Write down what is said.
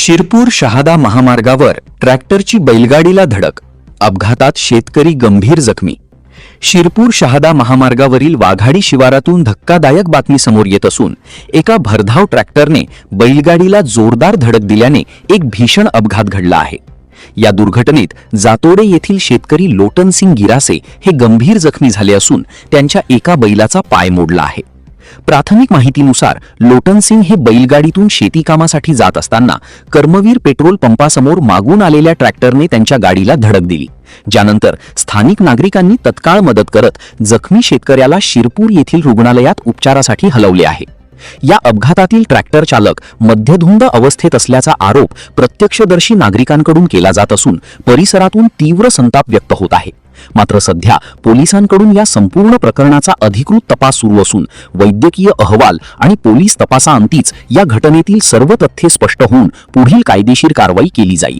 शिरपूर शहादा महामार्गावर ट्रॅक्टरची बैलगाडीला धडक, अपघातात शेतकरी गंभीर जखमी। शिरपूर शहादा महामार्गावरील वाघाडी शिवारातून धक्कादायक बातमी समोर येत असून एका भरधाव ट्रॅक्टरने बैलगाडीला जोरदार धडक दिल्याने एक भीषण अपघात घडला आहे। या दुर्घटनेत जातोडे येथील शेतकरी लोटनसिंग गिरासे हे गंभीर जखमी झाले असून त्यांच्या एका बैलाचा पाय मोडला आहे। प्राथमिक माहितीनुसार लोटनसिंग हे बैलगाडीतून शेती कामासाठी जात असताना कर्मवीर पेट्रोल पंपासमोर मागून आलेल्या ट्रॅक्टरने त्यांच्या गाडीला धडक दिली, ज्यानंतर स्थानिक नागरिकांनी तत्काळ मदत करत जखमी शेतकऱ्याला शिरपूर येथील रुग्णालयात उपचारासाठी हलवले आहे। या अपघातातील ट्रॅक्टर चालक मद्यधुंद अवस्थेत असल्याचा आरोप प्रत्यक्षदर्शी नागरिकांकडून केला जात असून परिसरातून तीव्र संताप व्यक्त होत आहे। मात्र सध्या पोलिसांकडून या संपूर्ण प्रकरणाचा अधिकृत तपास सुरू असून वैद्यकीय अहवाल आणि पोलीस तपासाअंतीच या घटनेतील सर्व तथ्ये स्पष्ट होऊन पुढील कायदेशीर कारवाई केली जाईल।